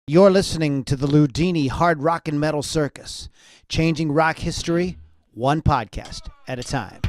You're listening to the Loudini Hard Rock and Metal Circus, changing rock history one podcast at a time.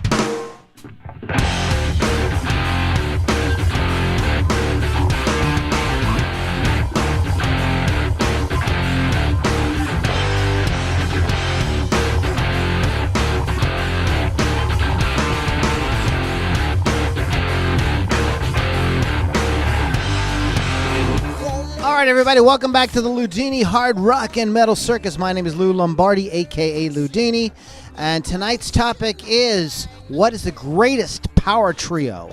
All right, everybody, welcome back to the Loudini Hard Rock and Metal Circus. My name is Lou Lombardi, a.k.a. Loudini, and tonight's topic is, what is the greatest power trio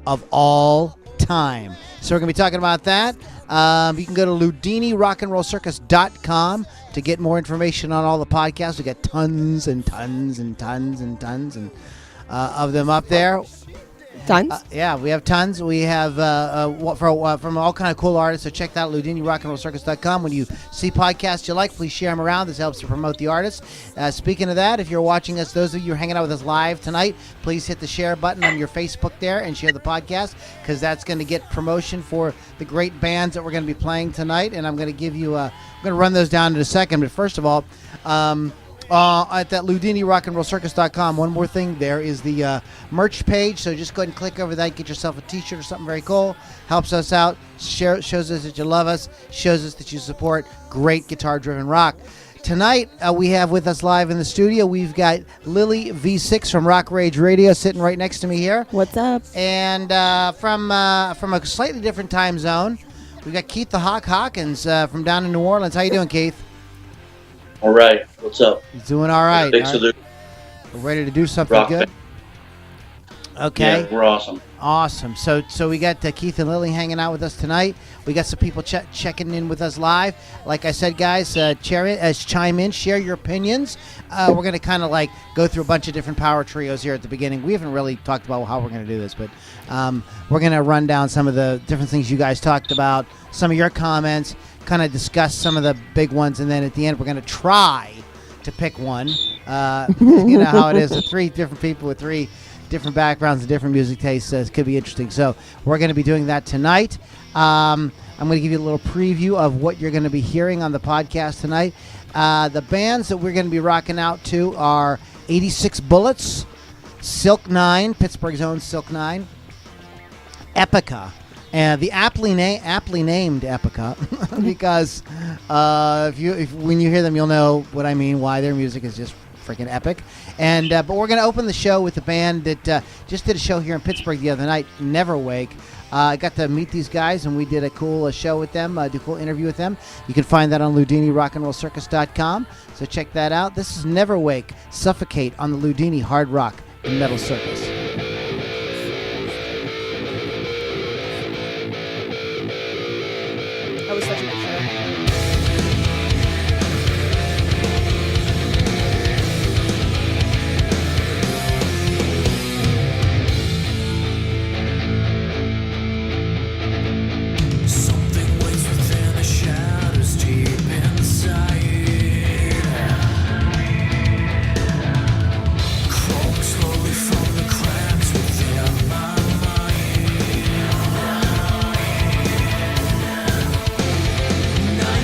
of all time? So we're going to be talking about that. You can go to LoudiniRockandRollCircus.com to get more information on all the podcasts. We got tons and tons and tons and tons of them up there. Tons? Yeah, we have tons. We have from all kind of cool artists. So check that out, LoudiniRockandRollCircus.com. When you see podcasts you like, please share them around. This helps to promote the artists. Speaking of that, if you're watching us, those of you who are hanging out with us live tonight, please hit the share button on your Facebook there and share the podcast, because that's going to get promotion for the great bands that we're going to be playing tonight. And I'm going to give you, I'm going to run those down in a second. But first of all, at that LoudiniRockandRollCircus.com, one more thing, there is the merch page, so just go ahead and click over that, get yourself a t-shirt or something very cool. Helps us out, shows us that you love us, shows us that you support great guitar-driven rock. Tonight, we have with us live in the studio, we've got Lily V6 from Rock Rage Radio sitting right next to me here. What's up? And from a slightly different time zone, we got Keith the Hawk Hawkins from down in New Orleans. How you doing, Keith? All right. What's up? He's doing all right. Thanks for the We're ready to do something rock good. Okay. Yeah, we're awesome. Awesome. So we got Keith and Lily hanging out with us tonight. We got some people checking in with us live. Like I said, guys, chime in, share your opinions. We're going to kind of like go through a bunch of different power trios here at the beginning. We haven't really talked about how we're going to do this, but we're going to run down some of the different things you guys talked about, some of your comments, kind of discuss some of the big ones, and then at the end we're going to try to pick one. You know how it is, the three different people with three different backgrounds and different music tastes. It could be interesting. So we're going to be doing that tonight. I'm going to give you a little preview of what you're going to be hearing on the podcast tonight. The bands that we're going to be rocking out to are 86 Bullets, Silk9, Pittsburgh's own Silk9, Epica. And the aptly named Epica, because when you hear them, you'll know what I mean, why their music is just freaking epic. And but we're going to open the show with a band that just did a show here in Pittsburgh the other night, Neverwake. I got to meet these guys, and we did a cool show with them, do a cool interview with them. You can find that on LoudiniRockandRollCircus.com, so check that out. This is Neverwake, Suffocate on the Loudini Hard Rock and Metal Circus. That was such a good show. Night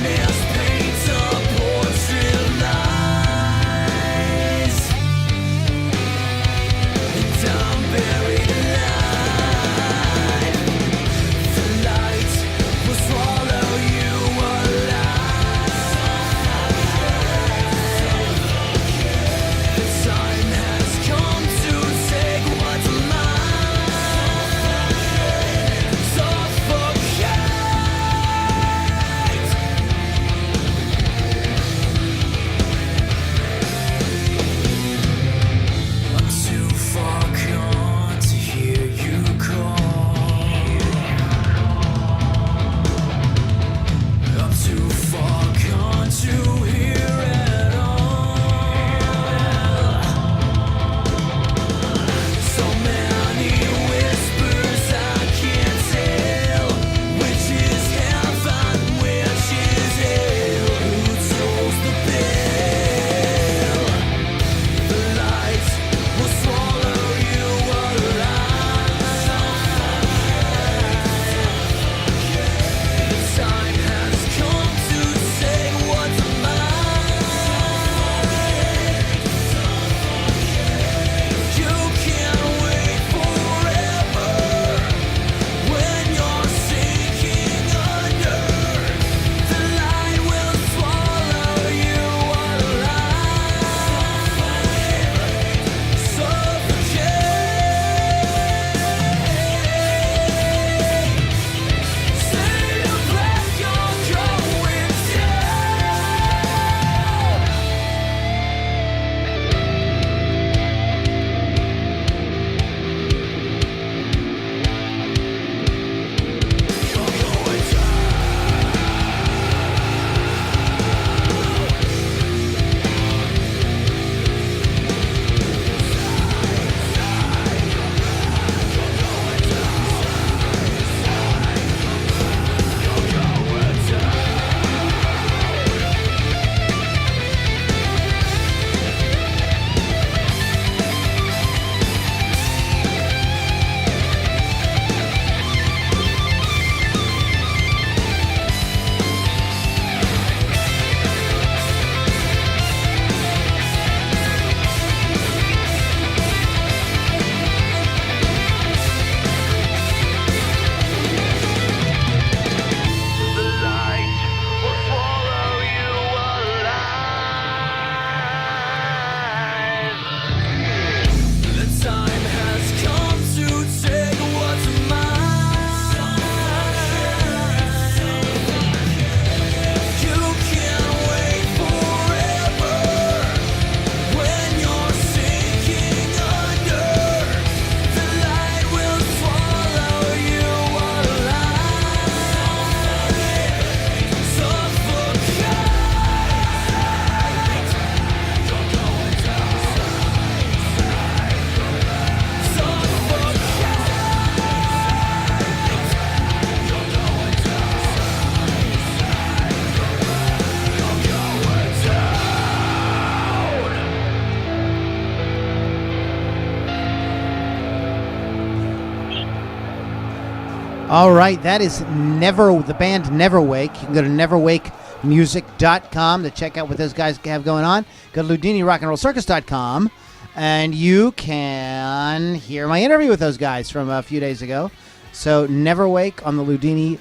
All right, that is the band Neverwake. You can go to neverwakemusic.com to check out what those guys have going on. Go to LoudiniRockandRollCircus.com, and you can hear my interview with those guys from a few days ago. So Neverwake on the Loudini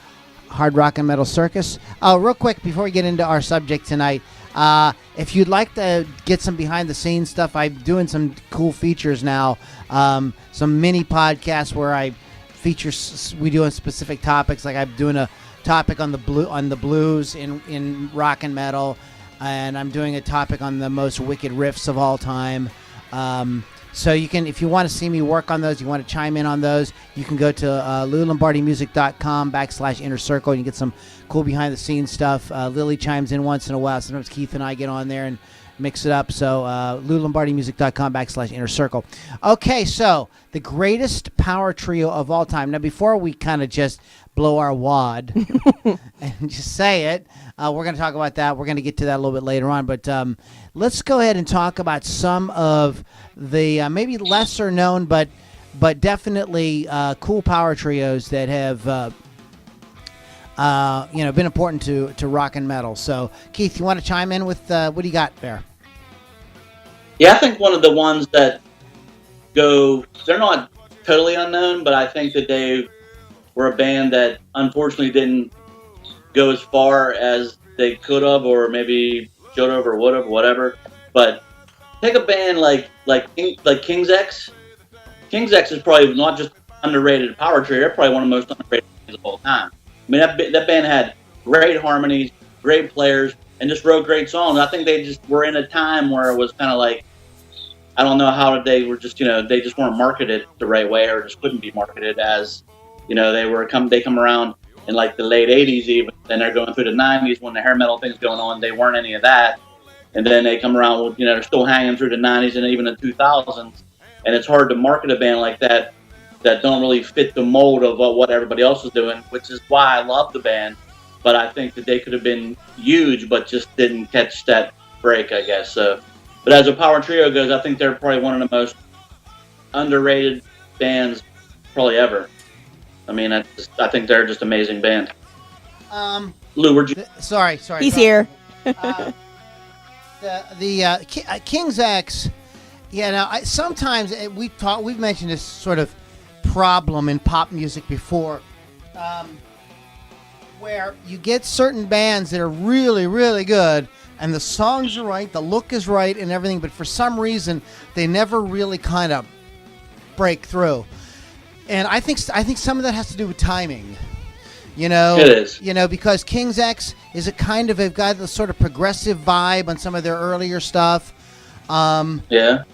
Hard Rock and Metal Circus. Oh, real quick, before we get into our subject tonight, if you'd like to get some behind-the-scenes stuff, I'm doing some cool features now, some mini podcasts where I feature we do on specific topics. Like I'm doing a topic on the blues in rock and metal, and I'm doing a topic on the most wicked riffs of all time. So you can, if you want to see me work on those, you want to chime in on those, you can go to LouLombardiMusic.com/Inner Circle, and you get some cool behind-the-scenes stuff. Lily chimes in once in a while. Sometimes Keith and I get on there and mix it up. So LouLombardiMusic.com/Inner Circle. Okay, so the greatest power trio of all time. Now, before we kind of just blow our wad and just say it, we're going to talk about that. We're going to get to that a little bit later on. But let's go ahead and talk about some of the maybe lesser known, but definitely cool power trios that have been important to rock and metal. So, Keith, you want to chime in with what do you got there? Yeah, I think one of the ones that they're not totally unknown, but I think that they were a band that unfortunately didn't go as far as they could have, or maybe should have, or would have, whatever. But take a band like King's X. King's X is probably not just underrated power trio; they're probably one of the most underrated bands of all time. I mean, that band had great harmonies, great players, and just wrote great songs. I think they just were in a time where it was kind of like, I don't know how they were just, they just weren't marketed the right way, or just couldn't be marketed as, they come around in like the late 80s even, then they're going through the 90s when the hair metal thing's going on. They weren't any of that. And then they come around with, they're still hanging through the 90s and even the 2000s. And it's hard to market a band like that don't really fit the mold of what everybody else is doing, which is why I love the band. But I think that they could have been huge, but just didn't catch that break, I guess. So, but as a power trio goes, I think they're probably one of the most underrated bands probably ever. I mean, I think they're just an amazing band. Lou, where'd you? Sorry. He's here. King's X. Yeah, now sometimes we've mentioned this sort of problem in pop music before, where you get certain bands that are really, really good, and the songs are right, the look is right, and everything, but for some reason they never really kind of break through. And I think some of that has to do with timing. It is. Because King's X is they've got the sort of progressive vibe on some of their earlier stuff. Yeah.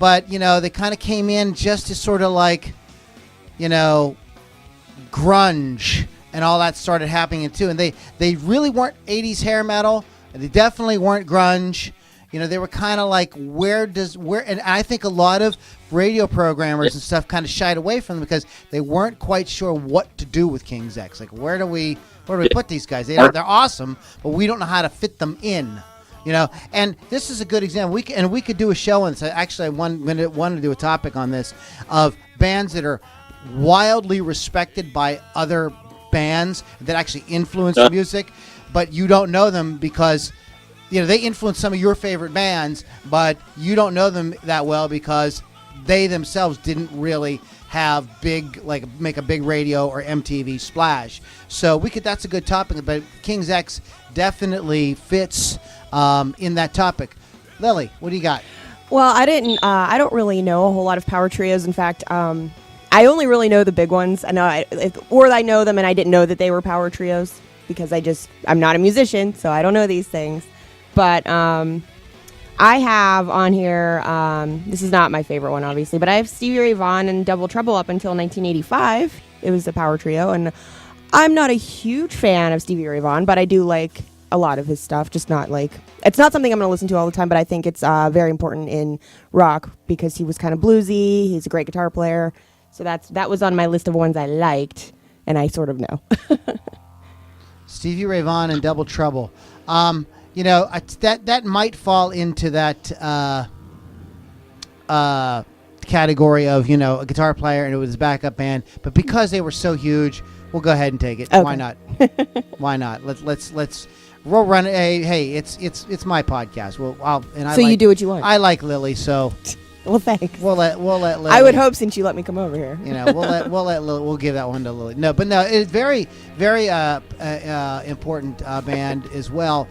But they kind of came in just as sort of like, grunge and all that started happening too. And they really weren't 80s hair metal. And they definitely weren't grunge. They were kind of like, and I think a lot of radio programmers and stuff kind of shied away from them because they weren't quite sure what to do with King's X. Like, where do we put these guys? They're awesome, but we don't know how to fit them in. And this is a good example. We could do a show on this. Actually, I wanted to do a topic on this of bands that are wildly respected by other bands that actually influence music, but you don't know them because they influence some of your favorite bands, but you don't know them that well because they themselves didn't really have make a big radio or MTV splash. So that's a good topic, but King's X definitely fits in that topic. Lily, what do you got? Well, I don't really know a whole lot of power trios. In fact, I only really know the big ones. I know them and I didn't know that they were power trios because I'm not a musician, so I don't know these things. But I have on here, this is not my favorite one, obviously, but I have Stevie Ray Vaughan and Double Trouble up until 1985. It was a power trio, and I'm not a huge fan of Stevie Ray Vaughan, but I do like a lot of his stuff, just not it's not something I'm going to listen to all the time, but I think it's very important in rock because he was kind of bluesy, he's a great guitar player, so that was on my list of ones I liked, and I sort of know. Stevie Ray Vaughan and Double Trouble. That might fall into that category of a guitar player and it was his backup band, but because they were so huge, we'll go ahead and take it. Okay. Why not? Why not? Let's we'll run it. Hey, it's my podcast. So you do what you want. I like Lily, so well, thanks. we'll let Lily. I would hope, since you let me come over here. We'll let Lily, we'll give that one to Lily. No, it's very important band as well.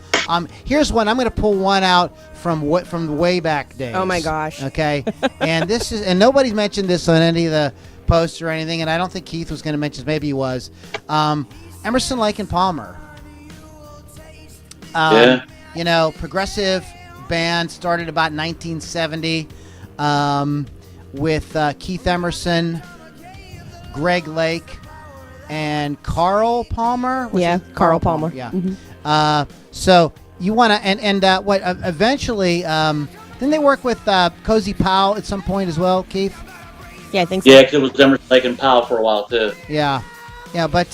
Here's one. I'm going to pull one out from the way back days. Oh my gosh. Okay, and nobody's mentioned this on any of the posts or anything, and I don't think Keith was going to mention this. Maybe he was. Emerson, Lake and Palmer. Progressive band, started about 1970 with Keith Emerson, Greg Lake, and Carl Palmer. Carl Palmer. Yeah. Mm-hmm. So you want to eventually didn't they work with Cozy Powell at some point as well, Keith? Yeah, I think so. Yeah, because it was Emerson, Lake and Powell for a while too. Yeah, but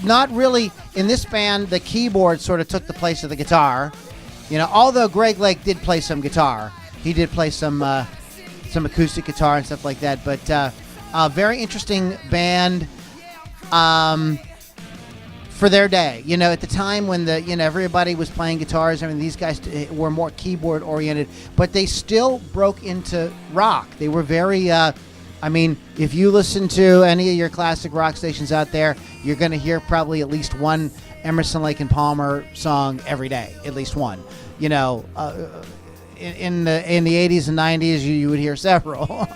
not really in this band. The keyboard sort of took the place of the guitar. Although Greg Lake did play some guitar, he did play some acoustic guitar and stuff like that. But a very interesting band for their day. At the time when everybody was playing guitars. I mean, these guys were more keyboard oriented, but they still broke into rock. They were very. If you listen to any of your classic rock stations out there, you're going to hear probably at least one Emerson, Lake and Palmer song every day, at least one. In the 80s and 90s, you would hear several.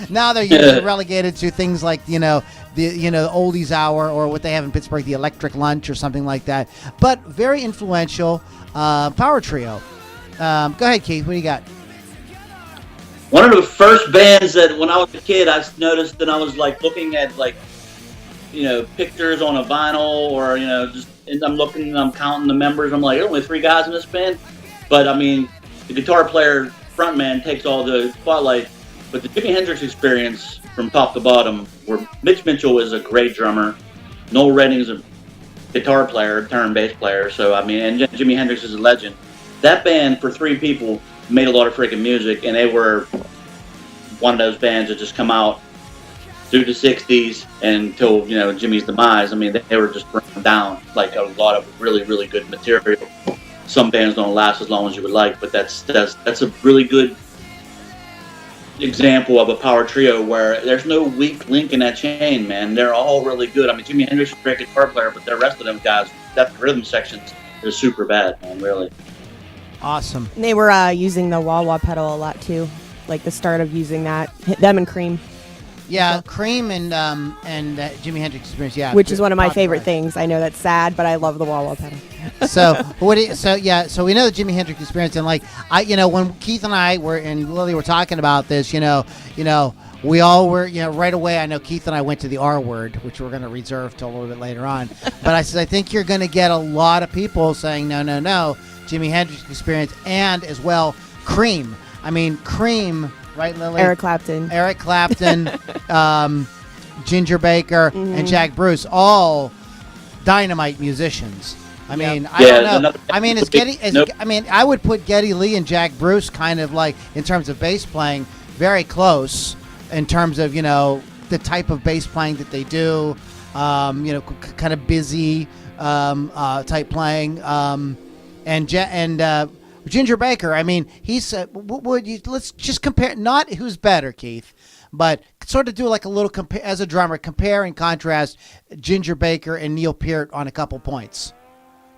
Now they're usually relegated to things like the oldies hour, or what they have in Pittsburgh, the electric lunch or something like that. But very influential power trio. Go ahead, Keith. What do you got? One of the first bands that when I was a kid I noticed, and I was looking at pictures on a vinyl, or and I'm looking and I'm counting the members. I'm like, only 3 guys in this band, but the guitar player frontman takes all the spotlight. But the Jimi Hendrix Experience from top to bottom, where Mitch Mitchell is a great drummer, Noel Redding is a guitar player, turn bass player. So and Jimi Hendrix is a legend. That band, for 3 people, made a lot of freaking music, and they were one of those bands that just come out through the 60s until Jimmy's demise. They were just bringing down a lot of really, really good material. Some bands don't last as long as you would like, but that's a really good example of a power trio where there's no weak link in that chain, man. They're all really good. Jimi Hendrix is a great guitar player, but the rest of them guys, that rhythm sections is super bad, man, really. Awesome. And they were using the wah-wah pedal a lot too, the start of using that. Them and Cream. Yeah, Cream and Jimi Hendrix Experience. Yeah, which is one of my favorite things. I know that's sad, but I love the wah-wah pedal. So we know the Jimi Hendrix Experience, and when Keith and I and Lily were talking about this, we all were, right away. I know Keith and I went to the R word, which we're going to reserve till a little bit later on. But I said, I think you're going to get a lot of people saying no, Jimi Hendrix Experience, and as well Cream. Cream, right, Lily? Eric Clapton, Ginger Baker, and Jack Bruce, all dynamite musicians. I don't know. Is Geddy? I would put Geddy Lee and Jack Bruce kind of in terms of bass playing, very close in terms of the type of bass playing that they do. Kind of busy type playing. And Ginger Baker, he's let's just compare, not who's better, Keith, but sort of do a little as a drummer, compare and contrast Ginger Baker and Neil Peart on a couple points,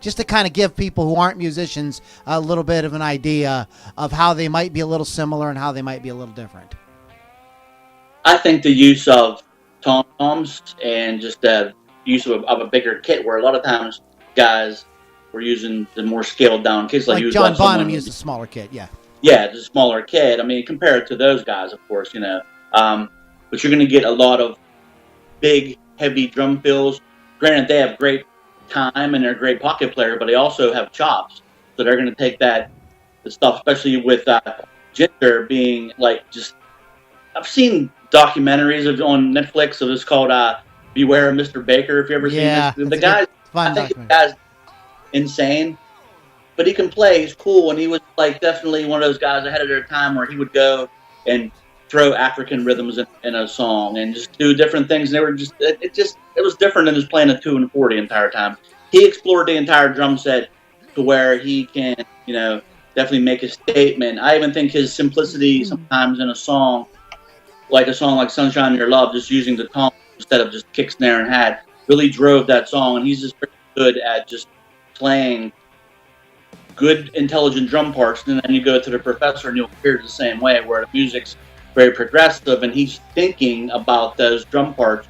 just to kind of give people who aren't musicians a little bit of an idea of how they might be a little similar and how they might be a little different. I think the use of tom-toms and just the use of a bigger kit, where a lot of times guys were using the more scaled down kits, like John Bonham used a smaller kit, yeah, the smaller kit. Compared to those guys, of course, but you're going to get a lot of big, heavy drum fills. Granted, they have great time and they're a great pocket player, but they also have chops, so they're going to take the stuff, especially with Ginger being I've seen documentaries on Netflix of this called Beware of Mr. Baker. If you ever seen this, the guy's insane, but he can play. He's cool, and he was definitely one of those guys ahead of their time, where he would go and throw African rhythms in a song and just do different things. And they were just it was different than just playing a 2 and 4 the entire time. He explored the entire drum set to where he can, definitely make a statement. I even think his simplicity sometimes in a song like Sunshine in Your Love, just using the tom instead of just kick, snare, and hat, really drove that song. And he's just pretty good at just playing good, intelligent drum parts. And then you go to the Professor and you'll hear it the same way, where the music's very progressive and he's thinking about those drum parts.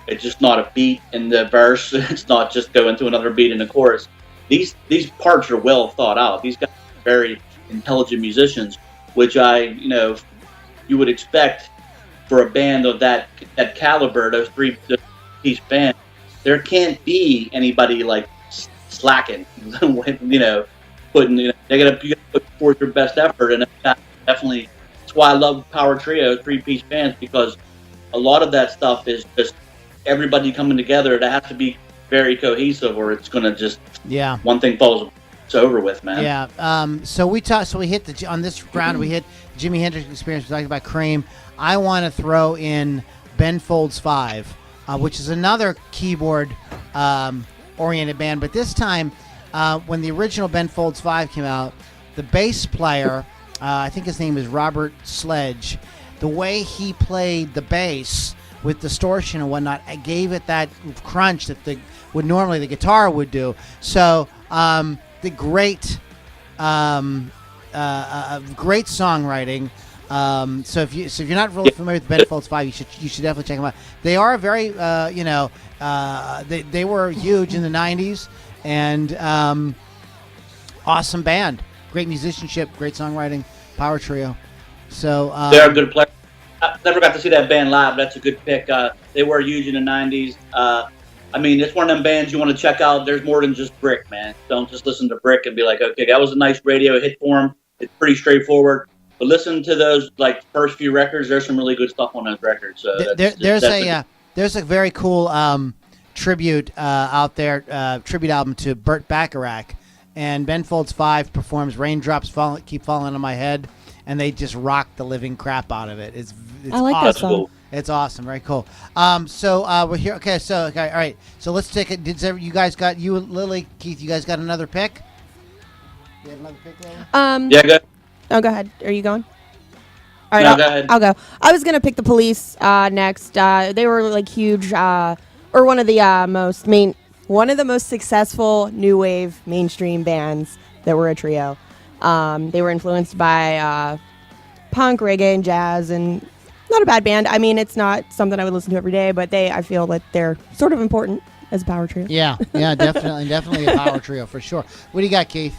It's just not a beat in the verse. It's not just going to another beat in the chorus. These parts are well thought out. These guys are very intelligent musicians, which you would expect for a band of that caliber, those three-piece band. There can't be anybody like slacking, putting, you gotta put forth your best effort, and definitely that's why I love power trio, 3-piece bands, because a lot of that stuff is just everybody coming together. That has to be very cohesive, or it's gonna just one thing falls. It's over with, man. Yeah. So we hit on this round. We hit Jimi Hendrix Experience. We talked about Cream. I want to throw in Ben Folds 5, which is another keyboard oriented band. But this time, when the original Ben Folds 5 came out, the bass player, I think his name is Robert Sledge, the way he played the bass with distortion and whatnot, I gave it that crunch that normally the guitar would do. So the great songwriting. So if you're not really familiar with Ben Folds 5, you should definitely check them out. They are very they were huge in the 90s, and awesome band, great musicianship, great songwriting, power trio. So they're a good player. I never got to see that band live. That's a good pick. They were huge in the 90s. It's one of them bands you want to check out. There's more than just Brick, man. Don't just listen to Brick and be like, okay, that was a nice radio hit for them. It's pretty straightforward. But listen to those first few records. There's some really good stuff on those records. So there's a very cool tribute out there, tribute album to Burt Bacharach, and Ben Folds 5 performs "Raindrops Keep Falling on My Head," and they just rock the living crap out of it. It's I like awesome. that song. Cool. It's awesome, very cool. So we're here. Okay, all right. So let's take it. You guys got Lily, Keith? You guys got another pick? You have another pick, Lily? Yeah, go. Oh, go ahead. Are you going? All right, No, go ahead. I'll go. I was gonna pick the Police next. They were huge, or one of the most successful new wave mainstream bands that were a trio. They were influenced by punk, reggae, and jazz, and not a bad band. I mean, it's not something I would listen to every day, but I feel like they're sort of important as a power trio. Yeah, definitely a power trio for sure. What do you got, Keith?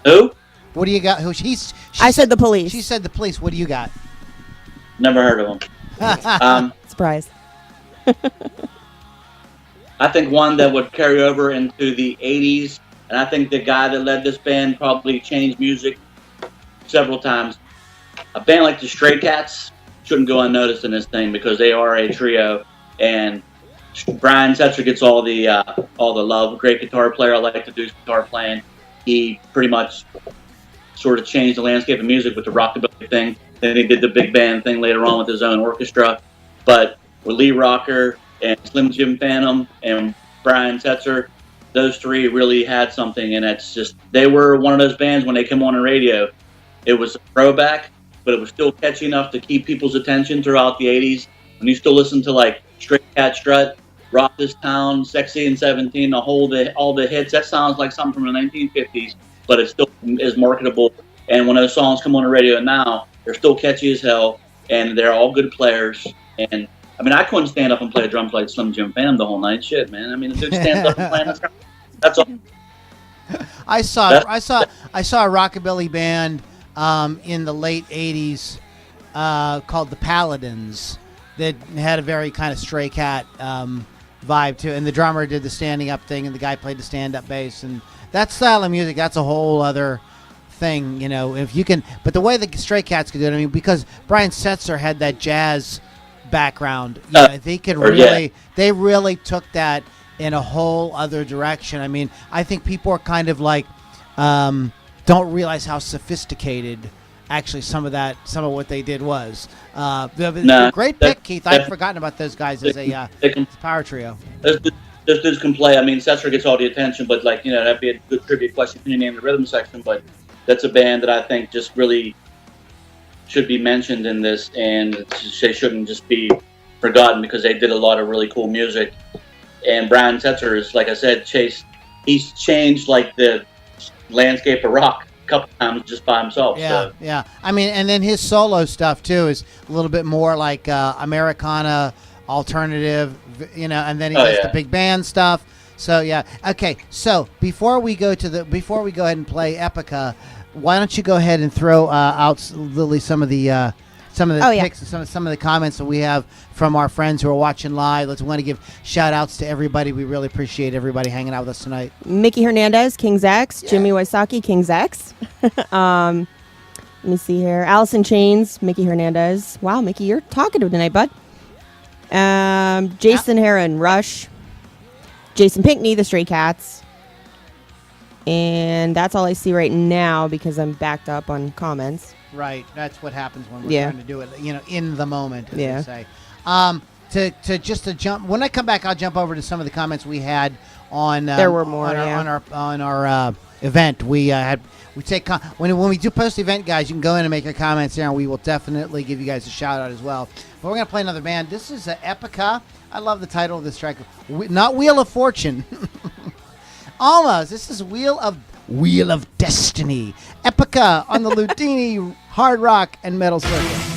Who? What do you got? I said the Police. She said the Police. What do you got? Never heard of them. Surprise. I think one that would carry over into the 80s, and I think the guy that led this band probably changed music several times. A band like the Stray Cats shouldn't go unnoticed in this thing because they are a trio, and Brian Setzer gets all the love. Great guitar player. I like to do guitar playing. He pretty much sort of changed the landscape of music with the rockabilly thing. Then he did the big band thing later on with his own orchestra. But with Lee Rocker and Slim Jim Phantom and Brian Setzer, those three really had something. And it's just, they were one of those bands when they came on the radio. It was a throwback, but it was still catchy enough to keep people's attention throughout the 80s. When you still listen to Stray Cat Strut, Rock This Town, Sexy and 17, all the hits, that sounds like something from the 1950s, but it still is marketable. And when those songs come on the radio now, they're still catchy as hell, and they're all good players. And I couldn't stand up and play drums like Slim Jim Phantom the whole night. Shit, man. The dude stands up and plays. That's all. I saw a rockabilly band in the late 80s called the Paladins that had a very kind of Stray Cat vibe to it. And the drummer did the standing up thing, and the guy played the stand-up bass. And that style of music, that's a whole other thing, if you can. But the way the Stray Cats could do it, because Brian Setzer had that jazz background, they really took that in a whole other direction. I think people are kind of don't realize how sophisticated actually some of what they did was. No, Great pick, Keith. I'd forgotten about those guys as a power trio. Those dudes can play. I mean, Setzer gets all the attention, but like, that'd be a good trivia question. Can you name the rhythm section? But that's a band that I think just really should be mentioned in this, and they shouldn't just be forgotten because they did a lot of really cool music. And Brian Setzer is, like I said, he's changed like the landscape of rock a couple times just by himself. Yeah, so. yeah. I mean, and then his solo stuff too is a little bit more like Americana, alternative, and then he does the big band stuff. So yeah, okay. So before we go ahead and play Epica, why don't you go ahead and throw out, Lily, some of the picks and some of the comments that we have from our friends who are watching live. We want to give shout outs to everybody. We really appreciate everybody hanging out with us tonight. Mickey Hernandez, King's X. Yeah. Jimmy Wysocki, King's X. Let me see here. Allison Chains, Mickey Hernandez. Wow, Mickey, you're talkative tonight, bud. Jason Heron, Rush. Jason Pinkney, The Stray Cats. And that's all I see right now because I'm backed up on comments. Right, that's what happens when we're trying to do it, in the moment, as they say. To jump, when I come back, I'll jump over to some of the comments we had on. There were more on our event. We take when we do post event, guys. You can go in and make your comments there, and we will definitely give you guys a shout out as well. But we're gonna play another band. This is Epica. I love the title of this track. Not Wheel of Fortune. Almost. This is Wheel of Destiny. Epica on the Loudini Hard Rock and Metal Circus.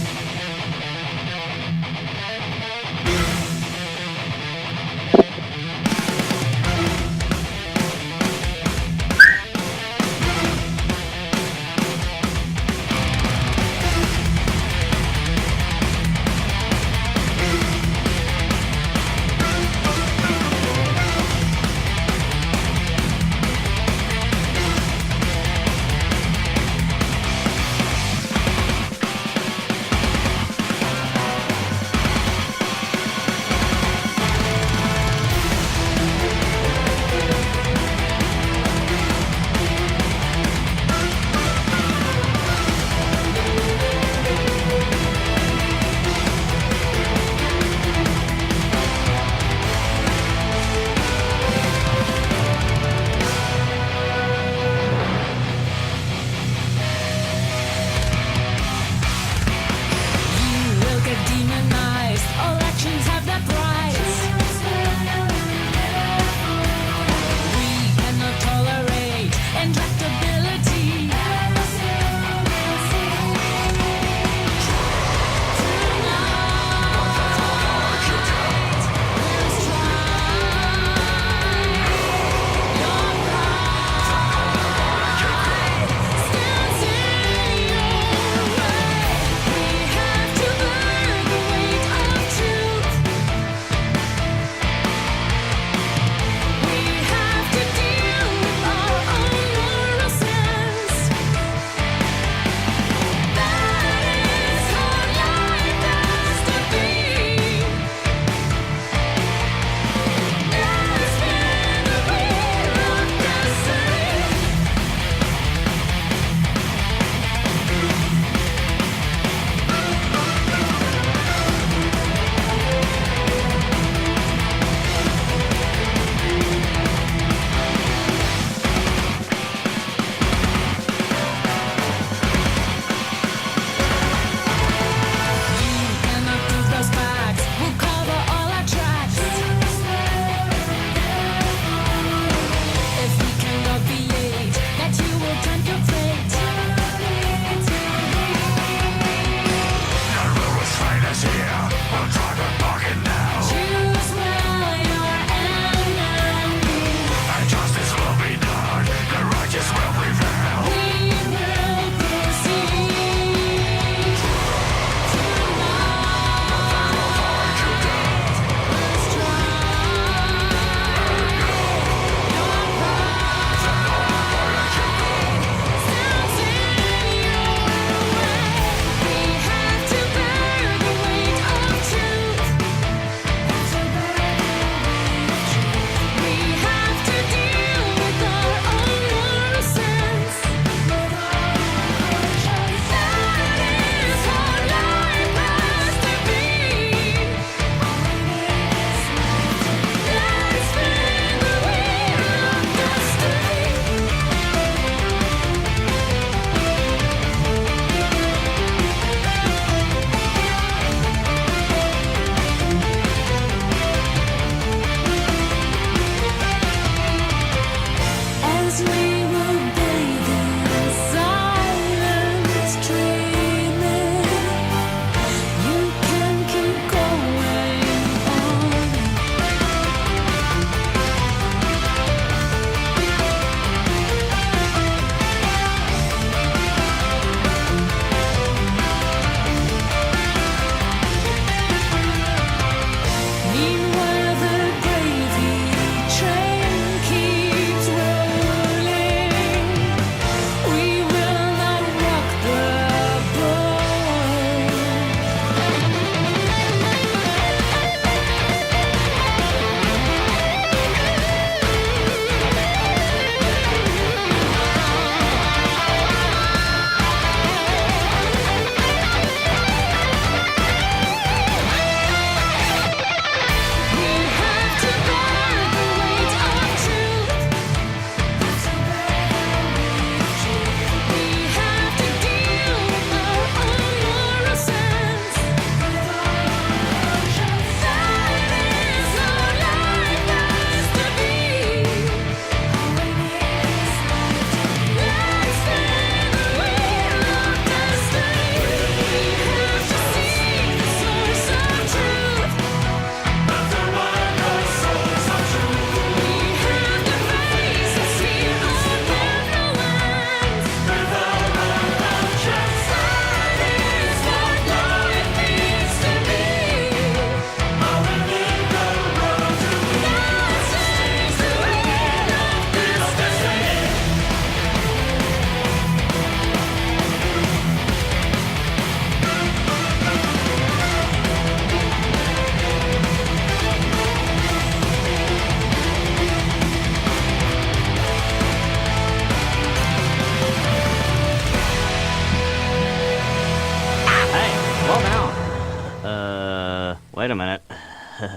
Wait a minute.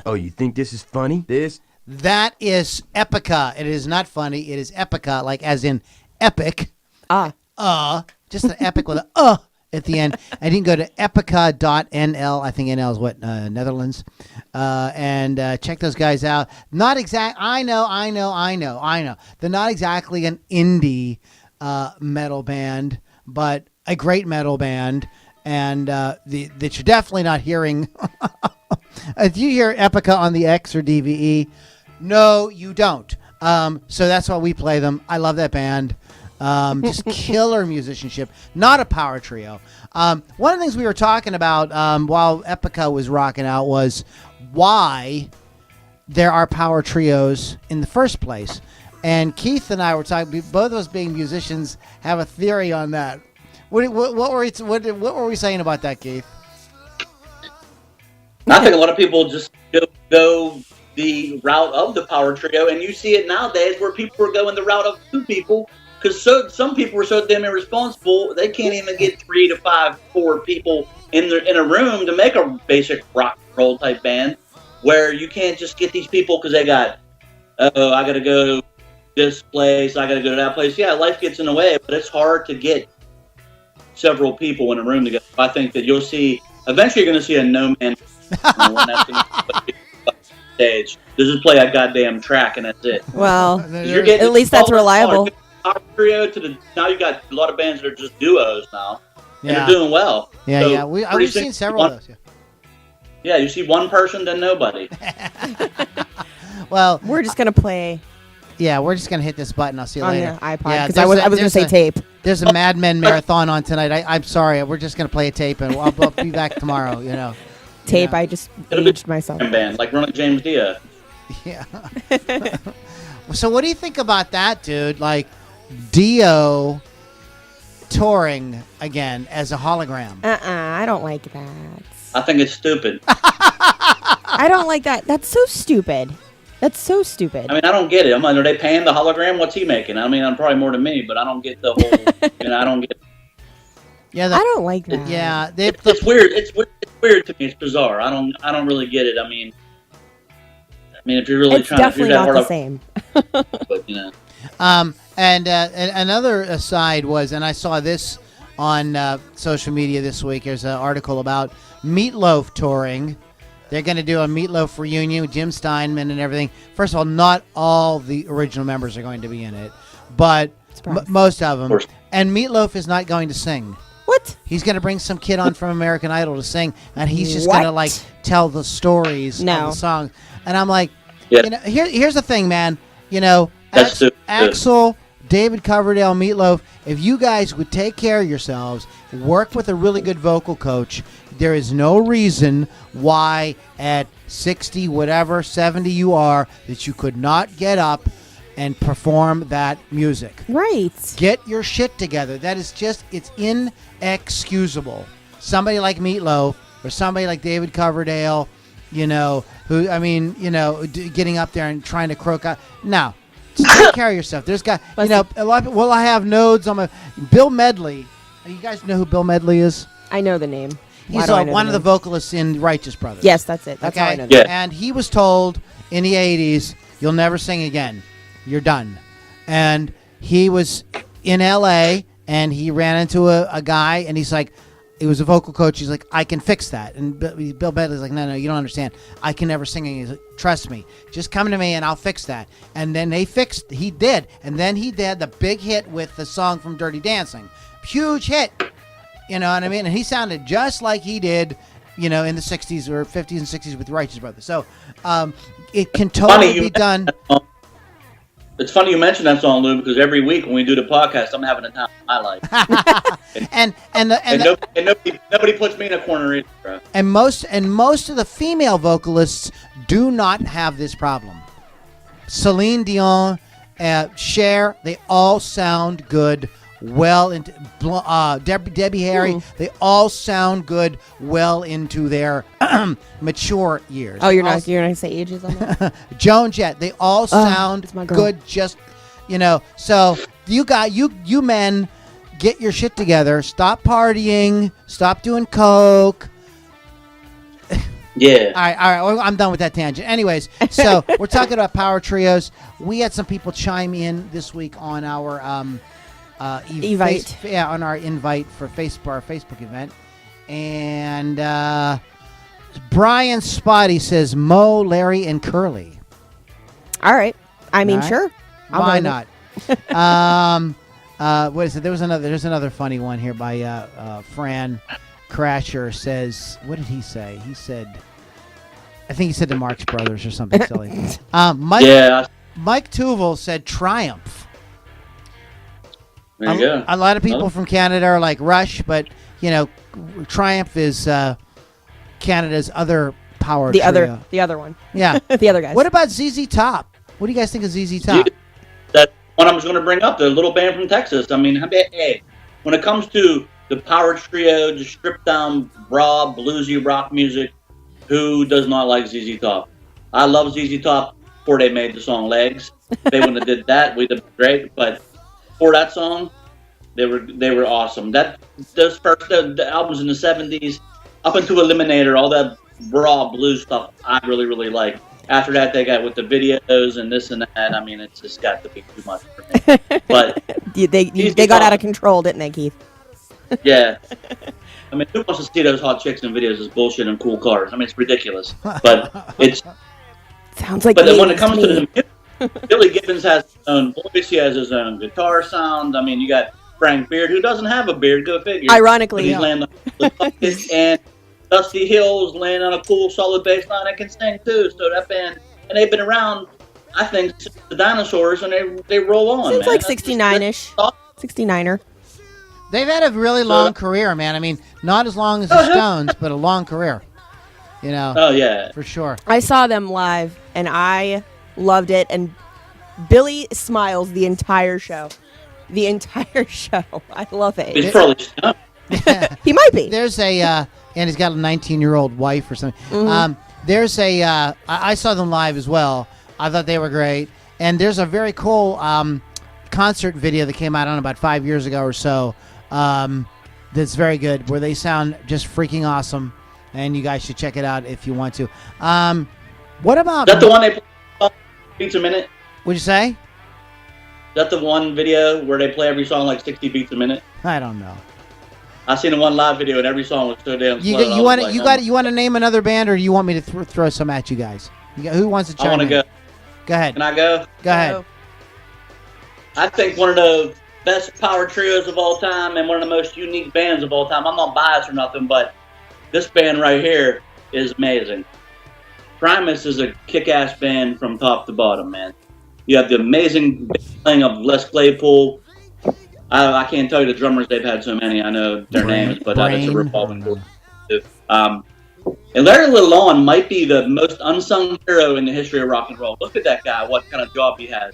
Oh, you think this is funny? That is Epica. It is not funny. It is Epica, like as in epic. Just an epic with a at the end. And you can go to epica.nl. I think NL is what, Netherlands. And check those guys out. Not exact. I know. They're not exactly an indie metal band, but a great metal band. And that you're definitely not hearing. If you hear Epica on the X or DVE, no, you don't. So that's why we play them. I love that band. Just killer musicianship. Not a power trio. One of the things we were talking about while Epica was rocking out was why there are power trios in the first place. And Keith and I were talking. Both of us being musicians have a theory on that. What were we saying about that, Keith? I think a lot of people just go the route of the power trio, and you see it nowadays where people are going the route of two people because some people are so damn irresponsible they can't even get 3 to 5, 4 people in a room to make a basic rock and roll type band. Where you can't just get these people because they got, I got to go this place, I got to go to that place. Yeah, life gets in the way, but it's hard to get several people in a room together. I think that you'll see eventually you're going to see a no man stage. Just play a goddamn track and that's it. Well, you're getting at least that's reliable. Trio now you got a lot of bands that are just duos now, and Yeah. they're doing well. Yeah, So yeah. We've seen several of those. Yeah. Yeah, you see one person, then nobody. Well, We're just gonna play yeah, we're just gonna hit this button. I'll see you on later. the iPod Yeah, because I was gonna say tape. There's a Mad Men marathon on tonight. I'm sorry. We're just gonna play a tape, and I'll be back tomorrow. You know. Tape. Yeah. I just It'll be aged myself. band like Ronnie James Dio. Yeah. So what do you think about that, dude? Like Dio touring again as a hologram. I don't like that. I think it's stupid. I don't like that. That's so stupid. That's so stupid. I mean, I don't get it. I'm like, are they paying the hologram? What's he making? I mean, I'm probably more than me, but I don't get the whole. I don't get. Yeah, I don't like that. Yeah, It's weird. It's weird to me. It's bizarre. I don't really get it. I mean, if you're really It's trying, if you're definitely that not hard the up, same. but And another aside was, and I saw this on social media this week. There's an article about Meatloaf touring. They're going to do a Meatloaf reunion with Jim Steinman and everything. First of all, not all the original members are going to be in it. but Surprise. most of them. course. And Meatloaf is not going to sing. What? He's going to bring some kid on from American Idol to sing, and he's just What? going to like tell the stories No. of the songs. And I'm like, Yeah. you know, here's the thing, man. You know, That's so good. Axl, David Coverdale, Meatloaf. If you guys would take care of yourselves, work with a really good vocal coach, there is no reason why at 60, whatever, 70 you are, that you could not get up and perform that music. Right. Get your shit together. That is just, it's inexcusable. Somebody like Meatloaf or somebody like David Coverdale, you know, who, I mean, you know, getting up there and trying to croak out. No. Just take care of yourself. There's got, you know, a lot of people, well, I have nodes on my, Bill Medley. You guys know who Bill Medley is? I know the name. Why He's do I know one of the name? vocalists in Righteous Brothers. Yes, that's it. That's how I Okay? know. Yeah. And he was told in the 80s, you'll never sing again. You're done. And he was in L.A., and he ran into a guy, and he's like, he was a vocal coach. He's like, I can fix that. And Bill Medley's like, no, you don't understand. I can never sing again. He's like, trust me. Just come to me, and I'll fix that. And then he did. And then he did the big hit with the song from Dirty Dancing. Huge hit. You know what I mean? And he sounded just like he did, you know, in the 60s or 50s and 60s with Righteous Brothers. So it can totally be done. It's funny you mention that song, Lou, because every week when we do the podcast, I'm having a time of my life. and nobody puts me in a corner either, bro. And most of the female vocalists do not have this problem. Celine Dion, Cher, they all sound good. Well into Debbie Harry, they all sound good. Well into their mature years. Oh, you're not gonna say ages on that? Joan Jett, they all sound it's my girl. good. Just you know, so you men get your shit together. Stop partying. Stop doing coke. Yeah. All right. Well, I'm done with that tangent. Anyways, so we're talking about power trios. We had some people chime in this week on our Evite. on our invite for our Facebook event. And Brian Spotty says Mo, Larry, and Curly. All right. I mean, All right. sure. Why not? What is it? There's another funny one here by Fran Crasher says, what did he say? He said, I think he said the Marx Brothers or something silly. Mike Tuval said Triumph. There you go. A lot of people from Canada are like Rush, but you know, Triumph is Canada's other power trio. The other one. Yeah. The other guys. What about ZZ Top? What do you guys think of ZZ Top? That's what I was going to bring up. The little band from Texas. I mean, hey, when it comes to the power trio, just stripped down, raw, bluesy rock music, who does not like ZZ Top? I love ZZ Top before they made the song Legs. If they wouldn't have did that, we'd have been great. But for that song, they were awesome. Those first the albums in the 70s, up into Eliminator, all that raw blues stuff, I really, really like. After that, they got with the videos and this and that. I mean, it's just got to be too much for me. But they got out of control, didn't they, Keith? Yeah. I mean, who wants to see those hot chicks in videos as bullshit and cool cars? I mean, it's ridiculous. But it's... Sounds like... But then when it comes to the music, Billy Gibbons has his own voice. He has his own guitar sound. I mean, you got Frank Beard, who doesn't have a beard. Go figure. Ironically, But he's laying on the bucket, and Dusty Hill's laying on a cool, solid bass line and can sing, too. So that band... And they've been around, I think, since the dinosaurs, and they roll on, Since man. like 69-ish. 69er. They've had a really long career, man. I mean, not as long as the Stones, but a long career. You know. Oh, yeah. For sure. I saw them live, and I loved it. And Billy smiles the entire show. The entire show. I love it. He's probably stoned. He might be. There's and he's got a 19-year-old wife or something. Mm-hmm. There's I saw them live as well. I thought they were great. And there's a very cool concert video that came out on about 5 years ago or so. That's very good, where they sound just freaking awesome, and you guys should check it out if you want to. What about... Is that the one they play beats a minute? What'd you say? Is that the one video where they play every song like 60 beats a minute? I don't know. I seen the one live video and every song was so damn slow. You want to name another band, or do you want me to throw some at you guys? Who wants to chime in? I want to go. Go ahead. Can I go? Go ahead. I think one of the best power trios of all time and one of the most unique bands of all time. I'm not biased or nothing, but this band right here is amazing. Primus is a kick-ass band from top to bottom, man. You have the amazing playing of Les Claypool. I can't tell you the drummers, they've had so many. I know their names, but that's a revolving door. And Larry Lalonde might be the most unsung hero in the history of rock and roll. Look at that guy, what kind of job he has.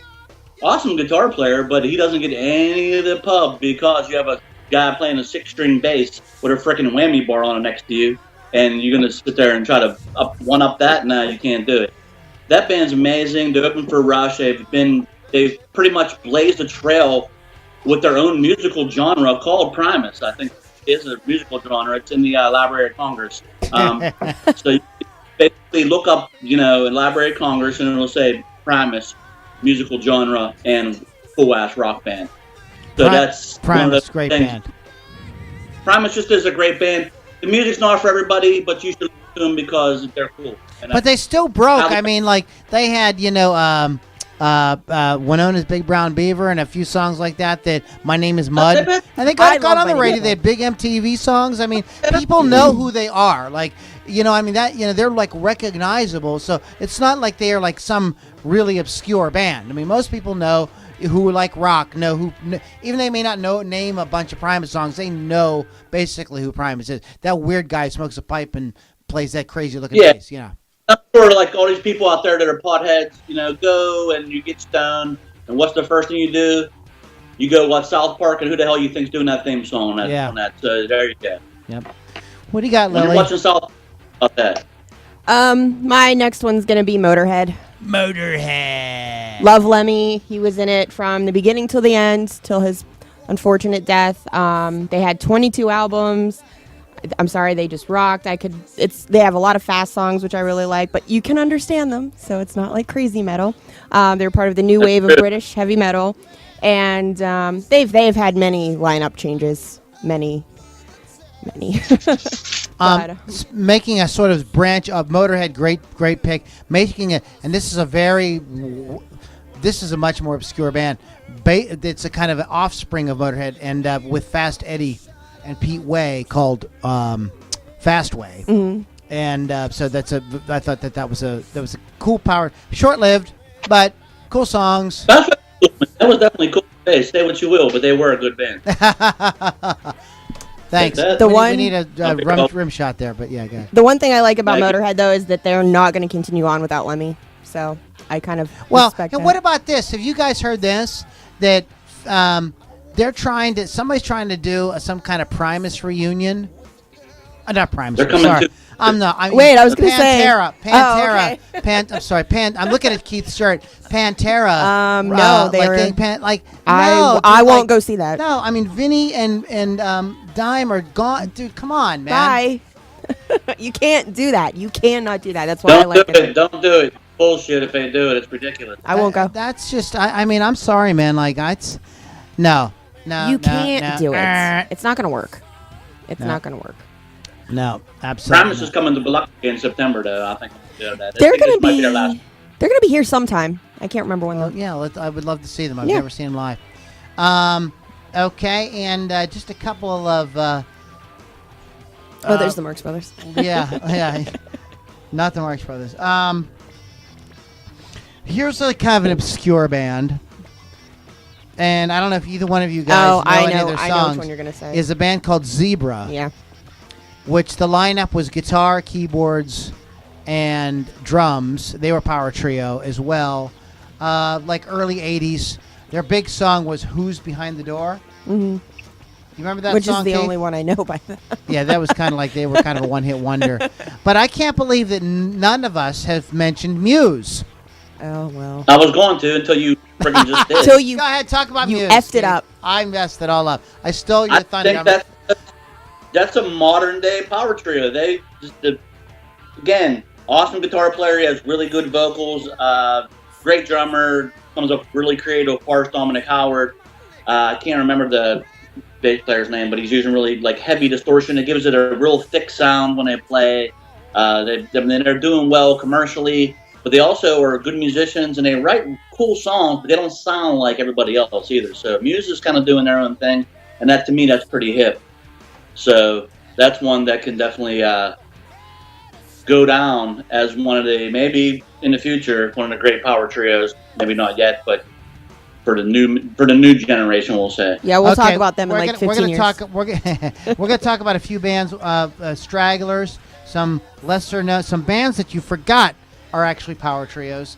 Awesome guitar player, but he doesn't get any of the pub because you have a guy playing a 6-string bass with a freaking whammy bar on it next to you, and you're going to sit there and try to one-up that? No, you can't do it. That band's amazing. They're open for Rush. They've pretty much blazed a trail with their own musical genre called Primus. I think it is a musical genre. It's in the Library of Congress. So you basically look up, Library of Congress, and it'll say Primus, musical genre, and cool-ass rock band. So that's Primus, great band. Primus just is a great band. The music's not for everybody, but you should listen to them because they're cool. But they still broke. I mean, like, they had, Winona's Big Brown Beaver and a few songs like that My Name is Mud. And they got on the radio. They had big MTV songs. I mean, people know who they are. Like, they're like recognizable. So it's not like they are like some really obscure band. I mean, most people know who like rock, even they may not name a bunch of Primus songs, they know basically who Primus is. That weird guy smokes a pipe and plays that crazy looking bass, I'm sure like all these people out there that are potheads, go and you get stoned, and what's the first thing you do? You go watch South Park, and who the hell you think's doing that theme song on that? So there you go. Yep. What do you got, Lily? You're watching South Park about that. My next one's gonna be Motorhead. Motorhead. Love Lemmy. He was in it from the beginning till the end, till his unfortunate death. They had 22 albums. I'm sorry, they just rocked. They have a lot of fast songs, which I really like, but you can understand them, so it's not like crazy metal. They're part of the new wave of British heavy metal, and they've had many lineup changes, many. Making a sort of branch of Motorhead, great pick. And this is a much more obscure band. It's a kind of an offspring of Motorhead, and with Fast Eddie and Pete Way, called Fast Way. Mm-hmm. And so I thought that was a cool power, short-lived, but cool songs. That was definitely cool. Hey, say what you will, but they were a good band. Thanks. We need a rim shot there, but yeah, go ahead. The one thing I like about Motorhead, though, is that they're not going to continue on without Lemmy. So I kind of respect and that. what about this? Have you guys heard this? That somebody's trying to do some kind of Primus reunion. Not Primus. Sorry. Wait, I was going to say Pantera. Oh, okay. I'm sorry. I'm looking at Keith's shirt. Pantera. No, they I won't go see that. No, I mean Vinny and Dime are gone. Dude, come on, man. Bye. You can't do that. You cannot do that. That's why I like it. Don't do it. Bullshit if they do it. It's ridiculous. I won't go. That's just. I mean, I'm sorry, man. Like, no. You can't do it. It's not going to work. It's not going to work. No, absolutely. Primus is coming to Biloxi in September, though. I think that. They're going to be here sometime. I can't remember when. Yeah, I would love to see them. I've never seen them live. Okay, and just a couple of. There's the Marx Brothers. yeah, not the Marx Brothers. Here's a kind of an obscure band, and I don't know if either one of you guys know any of their songs. I know which one you're going to say. Is a band called Zebra. Yeah. Which the lineup was guitar, keyboards, and drums. They were a power trio as well. Like early 80s. Their big song was Who's Behind the Door? Mm-hmm. You remember that Which song, is the Kate? only one I know by that. Yeah, that was kind of like they were kind of a one-hit wonder. But I can't believe that none of us have mentioned Muse. Oh, well. I was going to until you freaking just did. Until you Go ahead, talk about Muse. You effed it up. I messed it all up. I stole your thunder. I think that's a modern day power trio. They again, awesome guitar player. He has really good vocals. Great drummer. Comes up with really creative parts. Dominic Howard. I can't remember the bass player's name, but he's using really like heavy distortion. It gives it a real thick sound when they play. They're doing well commercially, but they also are good musicians and they write cool songs, but they don't sound like everybody else either. So Muse is kind of doing their own thing, and that to me, that's pretty hip. So that's one that can definitely go down as one of the, maybe in the future, one of the great power trios. Maybe not yet, but for the new generation, we'll say. Yeah, we'll talk about them in like 15 years. We're gonna talk about a few bands, stragglers, some lesser known, some bands that you forgot are actually power trios.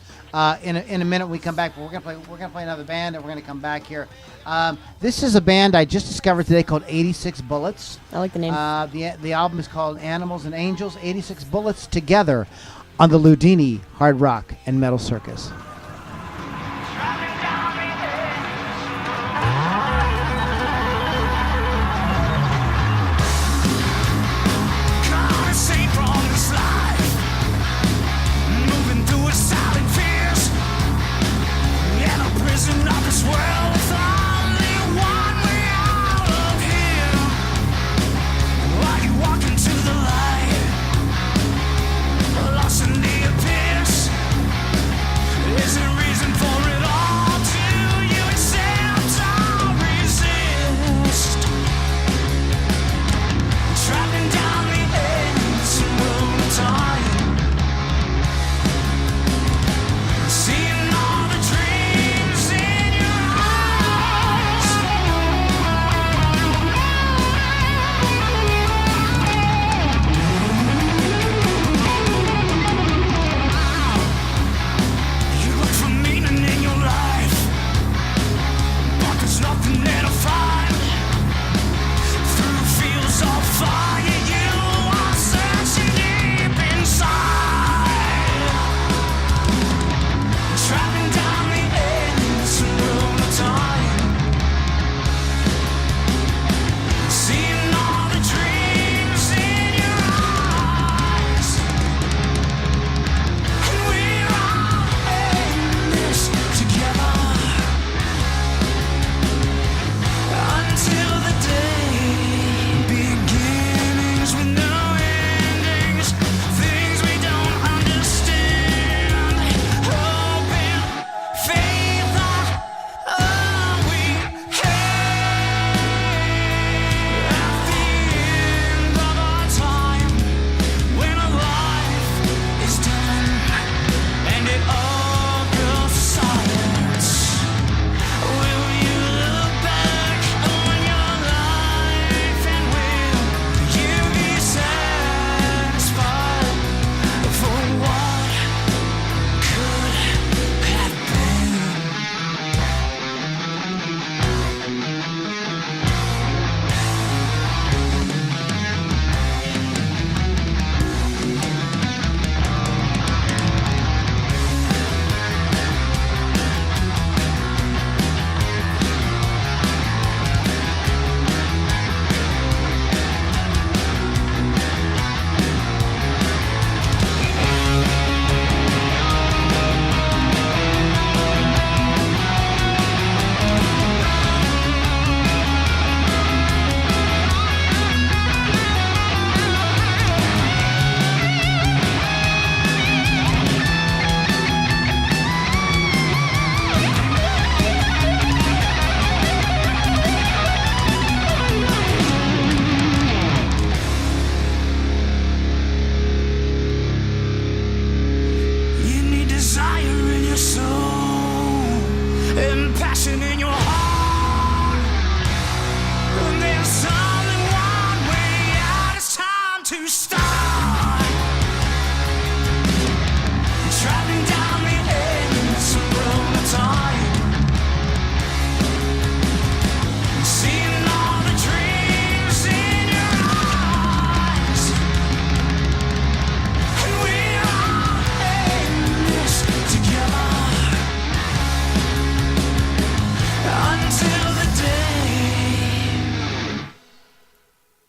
In a minute we come back, but we're gonna play another band, and we're gonna come back here. This is a band I just discovered today called 86 Bullets. I like the name. The album is called Animals and Angels. 86 Bullets together on the Loudini Hard Rock and Metal Circus.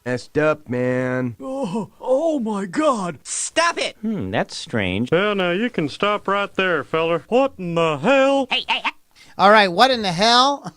Messed up, man. Oh my God! Stop it! That's strange. Yeah, now you can stop right there, feller. What in the hell? Hey! All right, what in the hell?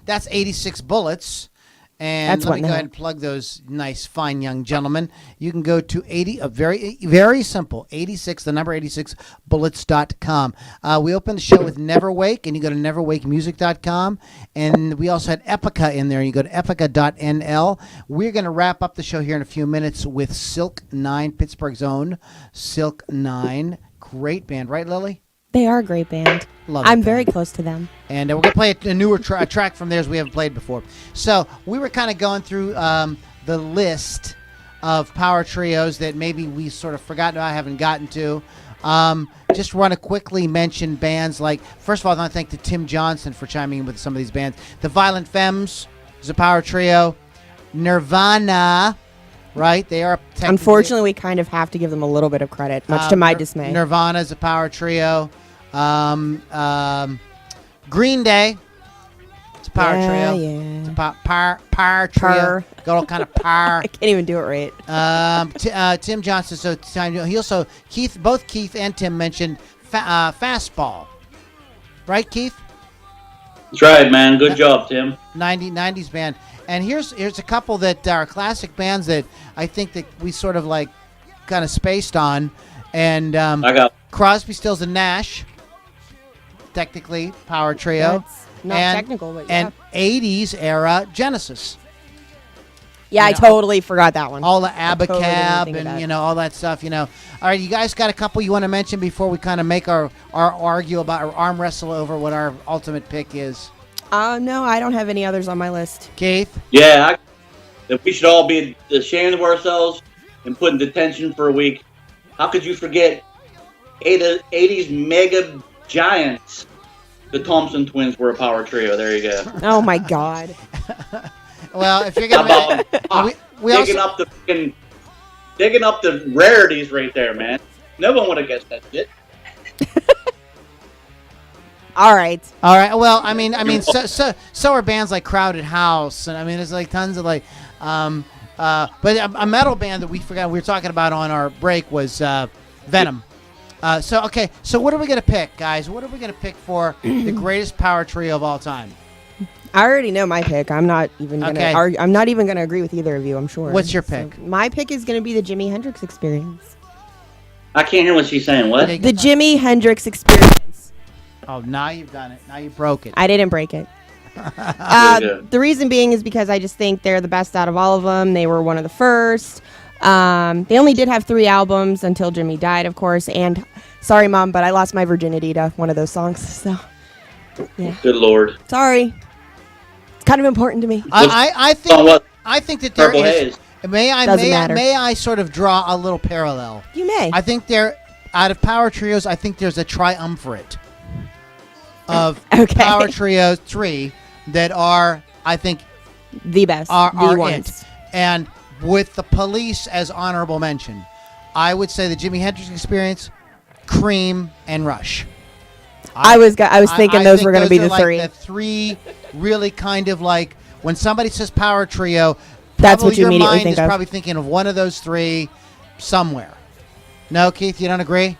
That's 86 Bullets. And That's let what me go now. ahead and plug those nice, fine young gentlemen. You can go to very simple, 86, the number 86, bullets.com. We opened the show with Neverwake, and you go to neverwakemusic.com. And we also had Epica in there. You go to epica.nl. We're going to wrap up the show here in a few minutes with Silk9, Pittsburgh's own Silk9. Great band, right, Lily? They are a great band. Love I'm that very band. close to them. And we're going to play a newer track from theirs we haven't played before. So we were kind of going through the list of power trios that maybe we sort of forgotten about, haven't gotten to. Just want to quickly mention bands like, first of all, I want to thank Tim Johnson for chiming in with some of these bands. The Violent Femmes is a power trio. Nirvana, right? They are technically... Unfortunately, we kind of have to give them a little bit of credit, much to my dismay. Nirvana is a power trio. Green Day, it's a power trio. Yeah. It's a power trio. Got all kind of power. I can't even do it right. Tim Johnson. So he also both Keith and Tim mentioned fastball, right, Keith? That's right, man. Good job, Tim. 90s band. And here's a couple that are classic bands that I think that we sort of like kind of spaced on. And I got Crosby, Stills, and Nash. Technically, power trio. That's not technical, but yeah. And 80s era Genesis. Yeah, I you know, totally forgot that one. All the totally didn't Abacab think of that. and, all that stuff, All right, you guys got a couple you want to mention before we kind of make our argue about or arm wrestle over what our ultimate pick is? No, I don't have any others on my list. Keith? Yeah, that we should all be ashamed of ourselves and put in detention for a week. How could you forget 80s mega giants? The Thompson twins were a power trio. There you go. Oh my God. Well, if you're How going about we digging also, up the rarities right there, man. No one would have guessed that shit. All right. well, I mean, so are bands like Crowded House, and I mean, there's like tons of like, but a metal band that we were talking about on our break was Venom. So what are we gonna pick, guys? What are we gonna pick for the greatest power trio of all time? I already know my pick. I'm not even gonna Okay. argue. I'm not even gonna agree with either of you. I'm sure. What's your So pick? my pick is gonna be the Jimi Hendrix Experience. I can't hear what she's saying. What? Okay. The Jimi Hendrix Experience. Oh, now you've done it. Now you broke it. I didn't break it. Very good. The reason being is because I just think they're the best out of all of them. They were one of the first. They only did have 3 albums until Jimmy died, of course. And sorry, Mom, but I lost my virginity to one of those songs. So, yeah. Good Lord. Sorry. It's kind of important to me. I think that there Purple is. Haze. Doesn't matter. May I sort of draw a little parallel? You may. I think out of power trios, I think there's a triumvirate of Okay. power trios 3 that are, I think, The best. are the it. ones. And with the Police as honorable mention, I would say the Jimi Hendrix Experience, Cream, and Rush. I was thinking those were going to be the are like 3. the 3 really kind of like when somebody says power trio, That's probably what you your immediately mind think is of. probably thinking of one of those 3 somewhere. No, Keith, you don't agree?